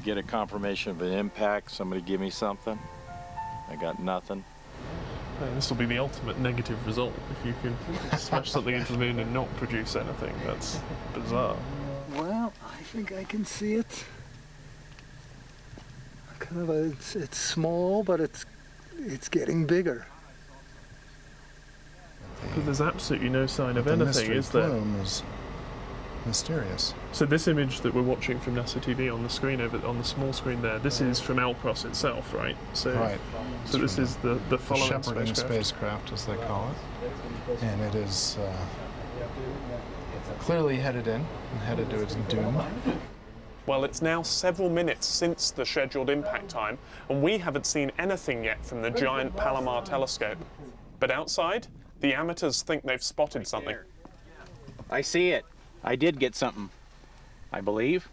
get a confirmation of an impact? Somebody give me something. I got nothing. This will be the ultimate negative result if you can smash something into the moon and not produce anything. That's bizarre. Well, I think I can see it. Kind of it's small, but it's getting bigger. But there's absolutely no sign of anything, is there? The plume is mysterious. So this image that we're watching from NASA TV on the screen on the small screen there, this is from LCROSS itself, right? So, right. So this is the following shepherding spacecraft, as they call it, and it is clearly headed in and headed to its doom. Well, it's now several minutes since the scheduled impact time, and we haven't seen anything yet from the giant Palomar telescope. But outside, the amateurs think they've spotted something. I see it. I did get something, I believe.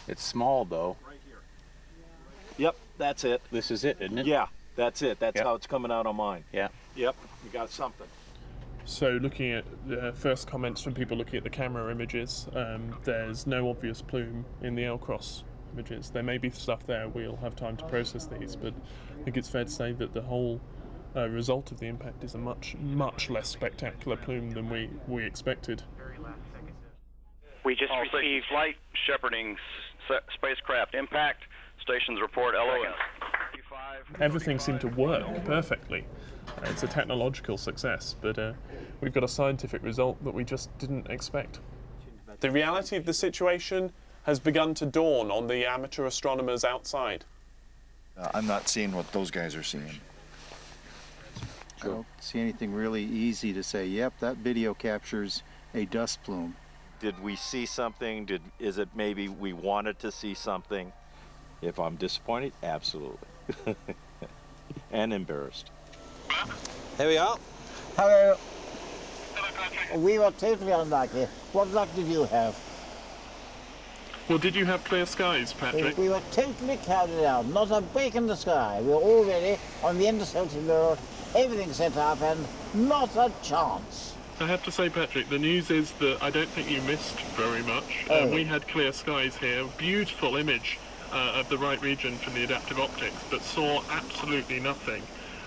It's small, though. Yep, that's it. This is it, isn't it? Yeah, that's it. That's how it's coming out on mine. Yeah. Yep, we got something. So looking at the first comments from people looking at the camera images, there's no obvious plume in the LCROSS images. There may be stuff there, we'll have time to process these, but I think it's fair to say that the whole result of the impact is a much, much less spectacular plume than we expected. We just received flight shepherding spacecraft impact. Stations report LOS. Everything seemed to work perfectly. It's a technological success, but we've got a scientific result that we just didn't expect. The reality of the situation has begun to dawn on the amateur astronomers outside. I'm not seeing what those guys are seeing. I don't see anything really easy to say, yep, that video captures a dust plume. Did we see something? Is it maybe we wanted to see something? If I'm disappointed, absolutely. And embarrassed. Here we are. Hello. We were totally unlucky. What luck did you have? Well, did you have clear skies, Patrick? We were totally clouded out, not a break in the sky. We were all ready on the interstellar mirror, everything set up, and not a chance. I have to say, Patrick, the news is that I don't think you missed very much. We had clear skies here, beautiful image of the right region from the adaptive optics, but saw absolutely nothing.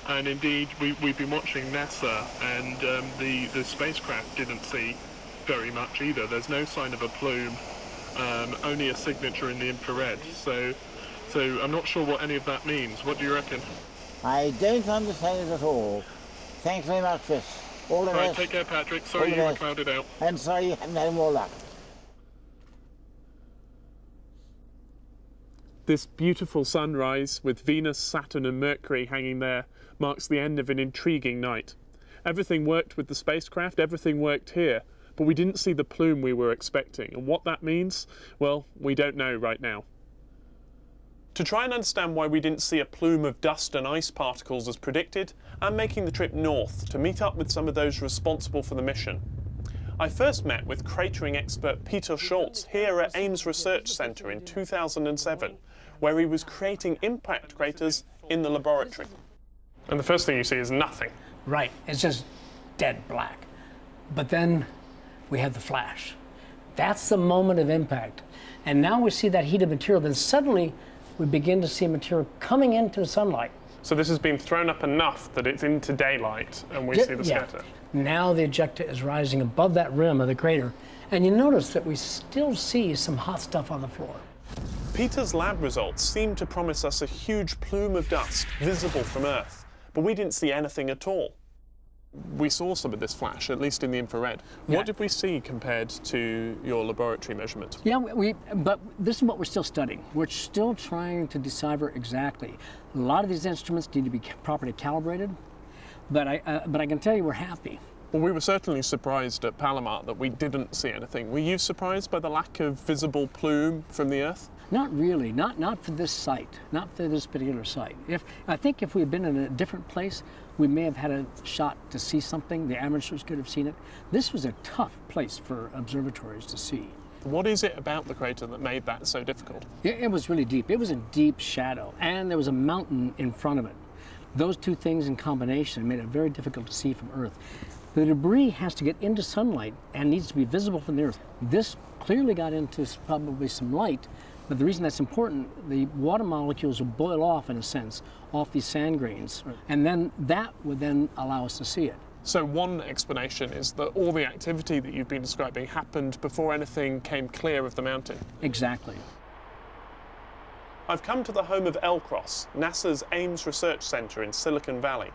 And indeed, we've been watching NASA, and the spacecraft didn't see very much either. There's no sign of a plume, only a signature in the infrared. So I'm not sure what any of that means. What do you reckon? I don't understand it at all. Thanks very much, Chris. All the best. Right, take care, Patrick. Sorry you were clouded out. And sorry you haven't had more luck. This beautiful sunrise with Venus, Saturn and Mercury hanging there marks the end of an intriguing night. Everything worked with the spacecraft, everything worked here, but we didn't see the plume we were expecting. And what that means, well, we don't know right now. To try and understand why we didn't see a plume of dust and ice particles as predicted, I'm making the trip north to meet up with some of those responsible for the mission. I first met with cratering expert Peter Schultz here at Ames Research Centre in 2007, where he was creating impact craters in the laboratory. And the first thing you see is nothing. Right, it's just dead black. But then we had the flash. That's the moment of impact. And now we see that heated material, then suddenly we begin to see material coming into the sunlight. So this has been thrown up enough that it's into daylight and we see the scatter. Now the ejecta is rising above that rim of the crater. And you notice that we still see some hot stuff on the floor. Peter's lab results seem to promise us a huge plume of dust visible from Earth, but we didn't see anything at all. We saw some of this flash, at least in the infrared. Yeah. What did we see compared to your laboratory measurement? Yeah, but this is what we're still studying. We're still trying to decipher exactly. A lot of these instruments need to be properly calibrated, but I can tell you we're happy. Well, we were certainly surprised at Palomar that we didn't see anything. Were you surprised by the lack of visible plume from the Earth? Not really, not for this site, not for this particular site. I think if we had been in a different place, we may have had a shot to see something. The amateurs could have seen it. This was a tough place for observatories to see. What is it about the crater that made that so difficult? It was really deep. It was a deep shadow, and there was a mountain in front of it. Those two things in combination made it very difficult to see from Earth. The debris has to get into sunlight and needs to be visible from the Earth. This clearly got into probably some light, But the reason that's important, the water molecules will boil off, in a sense, off these sand grains, and then that would then allow us to see it. So one explanation is that all the activity that you've been describing happened before anything came clear of the mountain. Exactly. I've come to the home of LCROSS, NASA's Ames Research Center in Silicon Valley.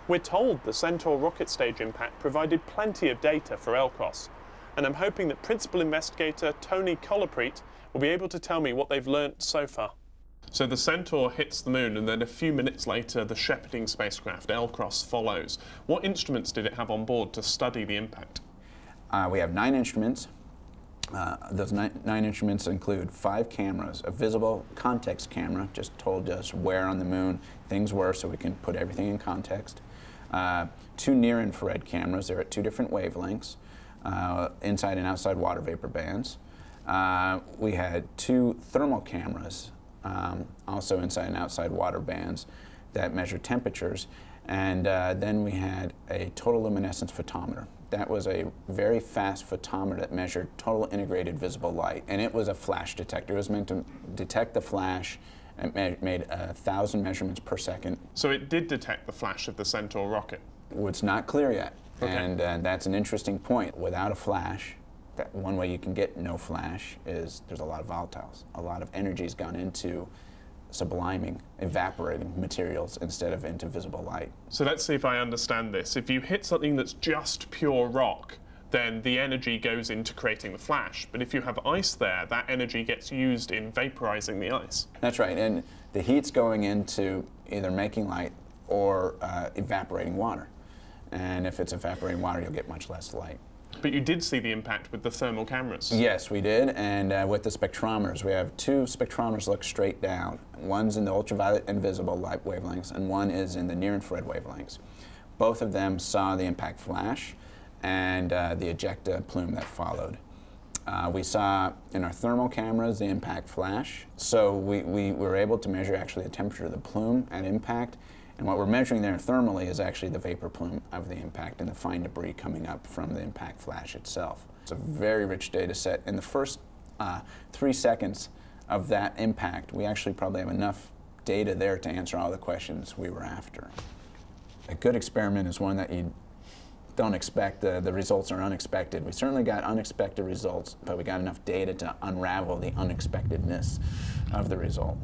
We're told the Centaur rocket stage impact provided plenty of data for LCROSS, and I'm hoping that Principal Investigator Tony Colaprete will be able to tell me what they've learnt so far. So the Centaur hits the moon, and then a few minutes later the shepherding spacecraft, LCROSS, follows. What instruments did it have on board to study the impact? We have 9 instruments. Those nine instruments include 5 cameras. A visible context camera just told us where on the moon things were so we can put everything in context. 2 near-infrared cameras. They're at 2 different wavelengths, inside and outside water vapor bands. We had 2 thermal cameras, also inside and outside water bands, that measure temperatures. And then we had a total luminescence photometer. That was a very fast photometer that measured total integrated visible light. And it was a flash detector. It was meant to detect the flash. It made 1,000 measurements per second. So it did detect the flash of the Centaur rocket? It's not clear yet. Okay. And that's an interesting point. Without a flash, one way you can get no flash is there's a lot of volatiles. A lot of energy's gone into subliming, evaporating materials instead of into visible light. So let's see if I understand this. If you hit something that's just pure rock, then the energy goes into creating the flash. But if you have ice there, that energy gets used in vaporizing the ice. That's right, and the heat's going into either making light or evaporating water. And if it's evaporating water, you'll get much less light. But you did see the impact with the thermal cameras. Yes, we did, and with the spectrometers. We have 2 spectrometers look straight down. One's in the ultraviolet and visible light wavelengths, and one is in the near-infrared wavelengths. Both of them saw the impact flash and the ejecta plume that followed. We saw in our thermal cameras the impact flash, so we were able to measure actually the temperature of the plume at impact. And what we're measuring there thermally is actually the vapor plume of the impact and the fine debris coming up from the impact flash itself. It's a very rich data set. In the first 3 seconds of that impact, we actually probably have enough data there to answer all the questions we were after. A good experiment is one that you don't expect. The results are unexpected. We certainly got unexpected results, but we got enough data to unravel the unexpectedness of the result.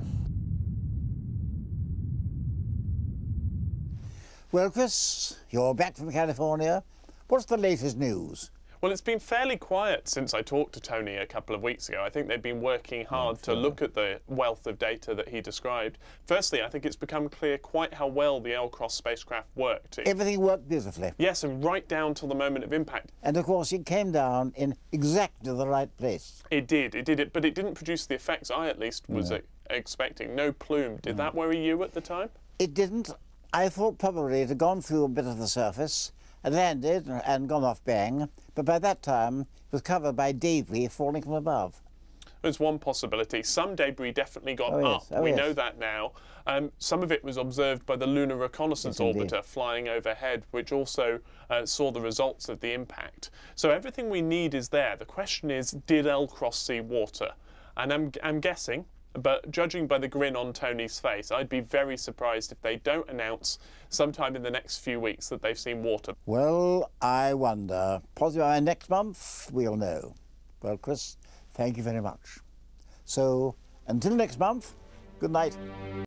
Well, Chris, you're back from California. What's the latest news? Well, it's been fairly quiet since I talked to Tony a couple of weeks ago. I think they've been working hard to look at the wealth of data that he described. Firstly, I think it's become clear quite how well the LCROSS spacecraft worked. Everything worked beautifully. Yes, and right down till the moment of impact. And of course, it came down in exactly the right place. It did, but it didn't produce the effects I at least was expecting. No plume. Did that worry you at the time? It didn't. I thought probably it had gone through a bit of the surface and landed and gone off bang, but by that time it was covered by debris falling from above. There's one possibility. Some debris definitely got up. We know that now. Some of it was observed by the Lunar Reconnaissance Orbiter flying overhead, which also saw the results of the impact. So everything we need is there. The question is, did LCROSS see water? And I'm guessing, but judging by the grin on Tony's face, I'd be very surprised if they don't announce sometime in the next few weeks that they've seen water. Well, I wonder. Possibly by next month, we'll know. Well, Chris, thank you very much. So, until next month, good night.